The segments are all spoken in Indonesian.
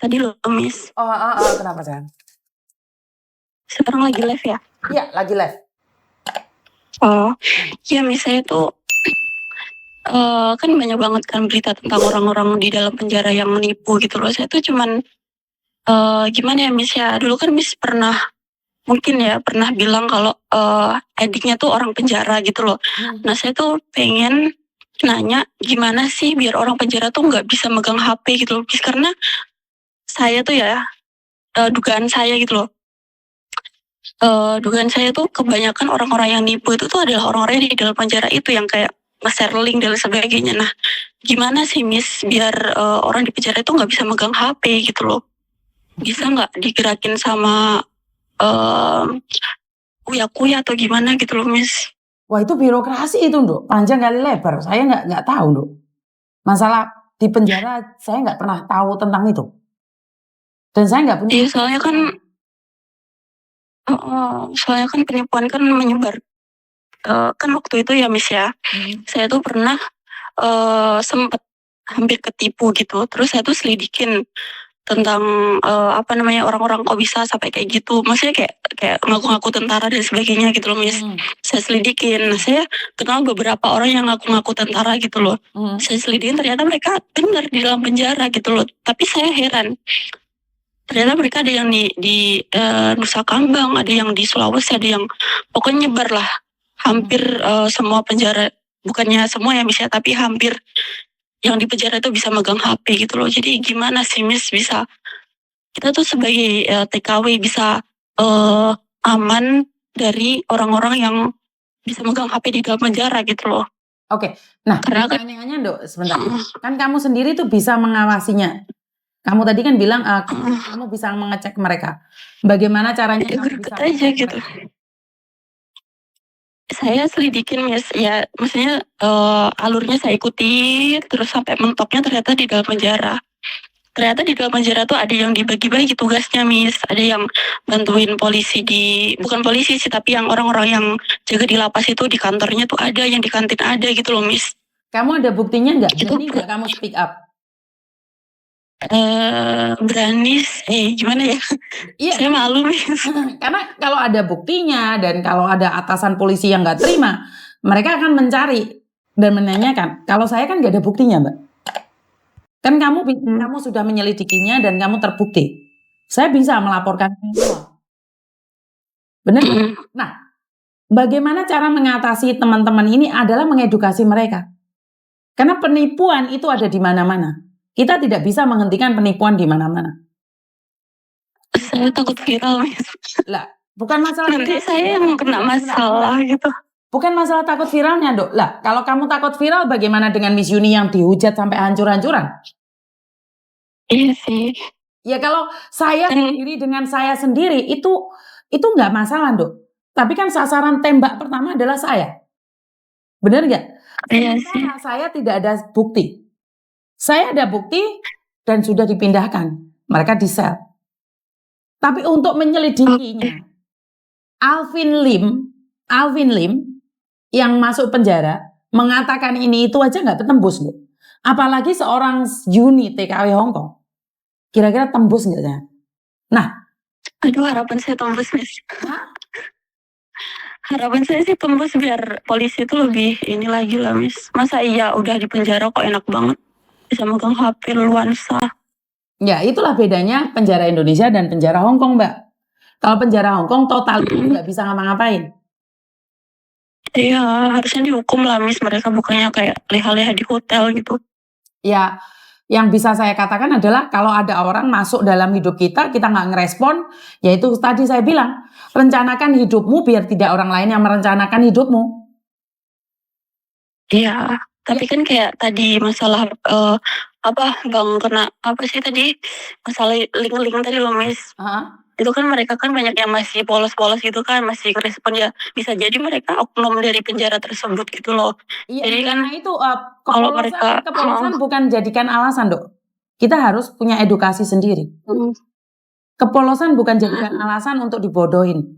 tadi loh, Miss. Kenapa, sayang? Sekarang lagi live ya? Iya, lagi live. Oh, ya Miss, saya tuh kan banyak banget kan berita tentang orang-orang di dalam penjara yang menipu gitu loh. Saya tuh cuman gimana ya Miss ya? Dulu kan Miss mungkin ya pernah bilang kalau adiknya tuh orang penjara gitu loh. Nah saya tuh pengen nanya gimana sih biar orang penjara tuh nggak bisa megang HP gitu loh, Miss. Karena saya tuh ya dugaan saya gitu loh. Dugaan saya tuh kebanyakan orang-orang yang nipu itu tuh adalah orang-orang yang di dalam penjara itu yang kayak nge-share link dan sebagainya. Nah, gimana sih Miss biar orang di penjara itu nggak bisa megang HP gitu loh? Bisa nggak digerakin sama kuya-kuya atau gimana gitu loh Miss? Wah, itu birokrasi itu, Nduk. Panjang kali lebar. Saya nggak tahu, Nduk. Masalah di penjara saya nggak pernah tahu tentang itu. Dan saya nggak punya. Iya, soalnya kan penipuan kan menyebar. Kan waktu itu ya Miss ya, saya tuh pernah sempat hampir ketipu gitu. Terus saya tuh selidikin tentang orang-orang kok bisa sampai kayak gitu. Maksudnya kayak ngaku-ngaku tentara dan sebagainya gitu loh Miss. Saya selidikin. Nah, saya kenal beberapa orang yang ngaku-ngaku tentara gitu loh. Saya selidikin ternyata mereka benar di dalam penjara gitu loh. Tapi saya heran. Ternyata mereka ada yang di Nusa Kambangan, ada yang di Sulawesi, ada yang pokoknya nyebar lah. Hampir semua penjara, bukannya semua ya Miss ya, tapi hampir yang di penjara itu bisa megang HP gitu loh. Jadi gimana sih Miss bisa kita tuh sebagai TKW bisa aman dari orang-orang yang bisa megang HP di dalam penjara gitu loh. Oke. Nah, Karena kan pertanyaannya, Nduk, sebentar. Kan kamu sendiri tuh bisa mengawasinya. Kamu tadi kan bilang kamu bisa mengecek mereka. Bagaimana caranya kamu bisa aja gitu. Saya selidikin Miss, ya maksudnya alurnya saya ikuti terus sampai mentoknya ternyata di dalam penjara. Ternyata di dalam penjara tuh ada yang dibagi-bagi tugasnya Miss, ada yang bantuin polisi bukan polisi sih, tapi yang orang-orang yang jaga di lapas itu di kantornya tuh ada, yang di kantin ada gitu loh Miss. Kamu ada buktinya nggak? Berani nggak kamu speak up? Berani gimana ya? Iya. Saya malu Miss. Karena kalau ada buktinya dan kalau ada atasan polisi yang nggak terima, mereka akan mencari dan menanyakan. Kalau saya kan nggak ada buktinya, Mbak. Kan kamu sudah menyelidikinya dan kamu terbukti. Saya bisa melaporkan semua. Benar? Nah, bagaimana cara mengatasi teman-teman ini adalah mengedukasi mereka. Karena penipuan itu ada di mana-mana. Kita tidak bisa menghentikan penipuan di mana-mana. Saya takut viral Miss. Lah, bukan masalah nanti saya yang kena masalah gitu. Bukan masalah takut viralnya, Dok. Lah, kalau kamu takut viral, bagaimana dengan Miss Yuni yang dihujat sampai hancur-hancuran? Iya sih. Ya kalau saya sendiri dengan saya sendiri itu nggak masalah, Dok. Tapi kan sasaran tembak pertama adalah saya. Benar nggak? Iya sih. Saya tidak ada bukti. Saya ada bukti dan sudah dipindahkan. Mereka di-sel. Tapi untuk menyelidikinya, Alvin Lim yang masuk penjara mengatakan ini itu aja nggak tembus, loh. Apalagi seorang Yuni TKW Hongkong. Kira-kira tembus nggak ya? Nah, aduh, harapan saya tembus Miss. Harapan saya sih tembus biar polisi itu lebih ini lagi lah Miss. Masa iya udah di penjara kok enak banget bisa megang HP leluasa. Ya itulah bedanya penjara Indonesia dan penjara Hongkong, Mbak. Kalau penjara Hongkong total nggak bisa ngapa-ngapain. Iya, harusnya dihukum lah Miss, mereka bukannya kayak leha-leha di hotel gitu. Ya, yang bisa saya katakan adalah kalau ada orang masuk dalam hidup kita nggak ngerespon, yaitu tadi saya bilang, rencanakan hidupmu biar tidak orang lain yang merencanakan hidupmu. Iya, tapi kan kayak tadi masalah Bang kena apa sih tadi, masalah link-link tadi loh Miss. Itu kan mereka kan banyak yang masih polos-polos gitu kan, masih respon ya, bisa jadi mereka oknum dari penjara tersebut gitu loh. Iya, Jadi kan itu kalau mereka kepolosan bukan jadikan alasan, Dok. Kita harus punya edukasi sendiri. Kepolosan bukan jadikan alasan untuk dibodohin.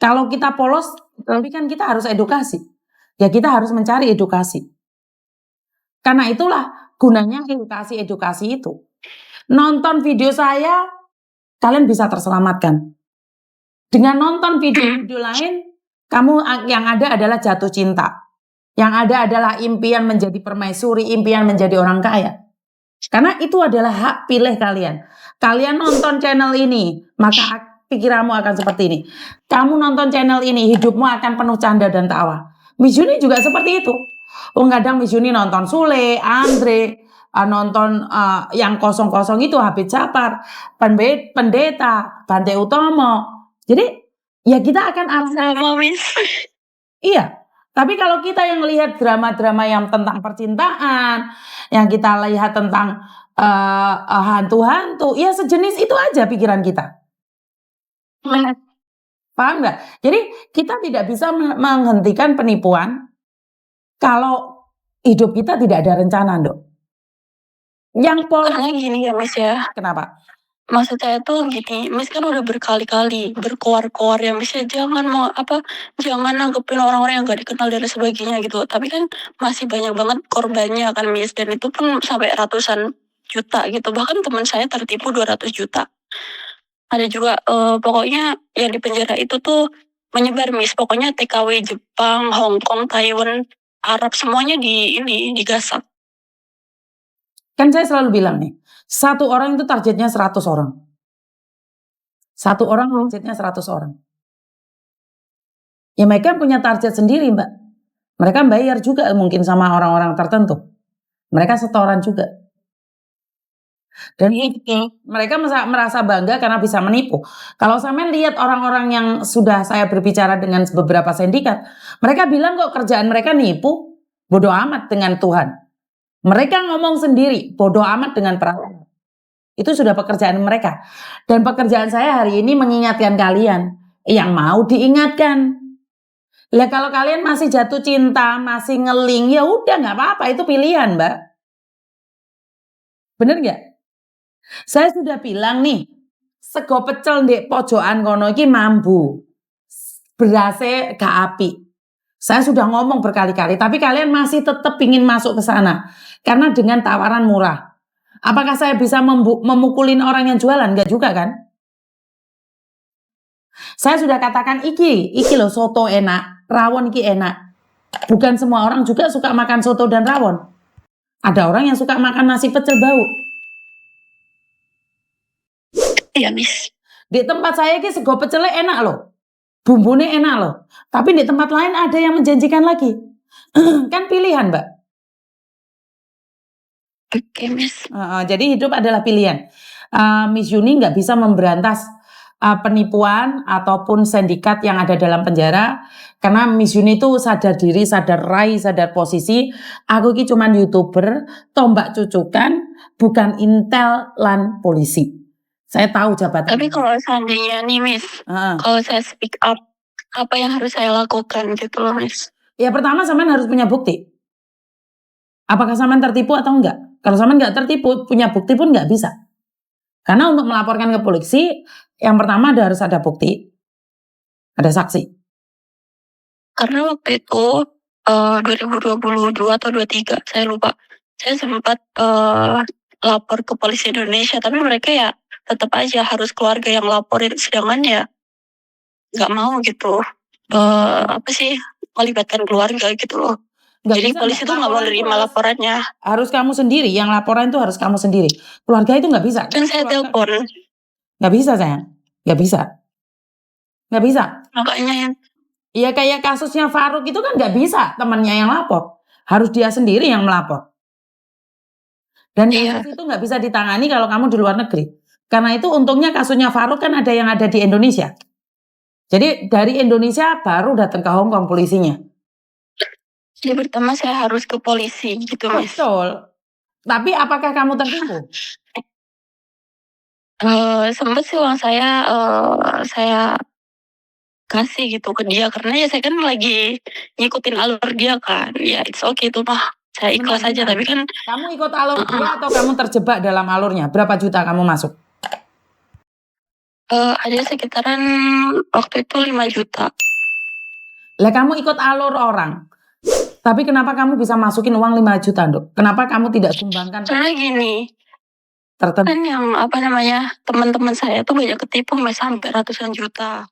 Kalau kita polos, tapi kan kita harus edukasi. Ya kita harus mencari edukasi. Karena itulah gunanya edukasi itu. Nonton video saya, kalian bisa terselamatkan. Dengan nonton video-video lain, kamu yang ada adalah jatuh cinta. Yang ada adalah impian menjadi permaisuri, impian menjadi orang kaya. Karena itu adalah hak pilih kalian. Kalian nonton channel ini, maka pikiranmu akan seperti ini. Kamu nonton channel ini, hidupmu akan penuh canda dan tawa. Miss Juni juga seperti itu. Kadang Miss Juni nonton Sule, Andre, nonton yang kosong-kosong itu Habib Japar, Pendeta, Bante Utomo. Jadi ya kita akan Sama, Miss. Iya. Tapi kalau kita yang melihat drama-drama yang tentang percintaan, yang kita lihat tentang hantu-hantu, ya sejenis itu aja pikiran kita. Benar. Paham nggak? Jadi kita tidak bisa menghentikan penipuan kalau hidup kita tidak ada rencana, Dok. Karena gini ya, Miss ya. Kenapa? Maksud saya tuh gini, Miss kan udah berkali-kali berkoar-koar ya, Miss ya, jangan nanggepin orang-orang yang gak dikenal dan sebagainya gitu. Tapi kan masih banyak banget korbannya kan, Miss, dan itu pun sampai ratusan juta gitu. Bahkan teman saya tertipu 200 juta. Ada juga pokoknya yang di penjara itu tuh menyebar, Miss. Pokoknya TKW Jepang, Hong Kong, Taiwan, Arab semuanya digasak. Kan saya selalu bilang nih, satu orang itu targetnya 100 orang. Satu orang targetnya 100 orang. Ya mereka punya target sendiri, Mbak. Mereka bayar juga mungkin sama orang-orang tertentu. Mereka setoran juga. Dan mereka merasa bangga karena bisa menipu. Kalau sampean lihat orang-orang yang sudah saya berbicara dengan beberapa sindikat, mereka bilang kok kerjaan mereka nipu, bodoh amat dengan Tuhan. Mereka ngomong sendiri, bodoh amat dengan perang. Itu sudah pekerjaan mereka. Dan pekerjaan saya hari ini mengingatkan kalian yang mau diingatkan. Lah kalau kalian masih jatuh cinta, masih ngeling, ya udah nggak apa-apa, itu pilihan, Mbak. Bener nggak? Saya sudah bilang nih, sego pecel ndek pojokan kono iki mambu. Berase gak api. Saya sudah ngomong berkali-kali, tapi kalian masih tetap ingin masuk ke sana. Karena dengan tawaran murah. Apakah saya bisa memukulin orang yang jualan? Enggak juga kan? Saya sudah katakan iki loh soto enak, rawon iki enak. Bukan semua orang juga suka makan soto dan rawon. Ada orang yang suka makan nasi pecel bau. Iya, Miss. Di tempat saya iki sego pecelnya enak loh. Bumbunya enak loh. Tapi di tempat lain ada yang menjanjikan lagi. Kan pilihan, Mbak. Oke, Miss. Jadi hidup adalah pilihan. Miss Yuni nggak bisa memberantas penipuan ataupun sindikat yang ada dalam penjara karena Miss Yuni itu sadar diri, sadar rai, sadar posisi. Aku ini cuman YouTuber, tombak cucukan, bukan intel lan polisi. Saya tahu jabatan. Tapi kalau seandainya nih, Miss, kalau saya speak up, apa yang harus saya lakukan gitu loh, Miss? Ya pertama sampean harus punya bukti. Apakah sampean tertipu atau enggak? Kalau sampean nggak tertipu, punya bukti pun nggak bisa. Karena untuk melaporkan ke polisi, yang pertama harus ada bukti, ada saksi. Karena waktu itu 2022 atau 23, saya lupa. Saya sempat lapor ke polisi Indonesia, tapi mereka ya tetap aja harus keluarga yang laporin, sedangkan ya nggak mau gitu. Melibatkan keluarga gitu loh. Jadi polisi tuh nggak mau nerima laporannya. Harus kamu sendiri, yang laporan itu harus kamu sendiri. Keluarga itu nggak bisa. Kan saya telepon. Nggak bisa sayang, nggak bisa. Nggak bisa. Makanya ya kayak kasusnya Faruk itu kan nggak bisa temannya yang lapor. Harus dia sendiri yang melapor. Dan kasus itu nggak bisa ditangani kalau kamu di luar negeri. Karena itu untungnya kasusnya Faruk kan ada yang ada di Indonesia. Jadi dari Indonesia baru datang ke Hong Kong polisinya. Jadi pertama saya harus ke polisi gitu, Mas. Betul. Tapi apakah kamu tertipu? Sempat sih uang saya kasih gitu ke dia karena ya saya kan lagi ngikutin alur dia kan. Ya it's okay itu mah. Saya ikhlas aja, tapi kan kamu ikut alur dia atau kamu terjebak dalam alurnya? Berapa juta kamu masuk? Ada sekitaran waktu itu 5 juta. Lah kamu ikut alur orang. Tapi kenapa kamu bisa masukin uang 5 juta, Dok? Kenapa kamu tidak sumbangkan? Karena gini, tertentu. Kan yang apa namanya, teman-teman saya tuh banyak ketipu Mas, sampai ratusan juta.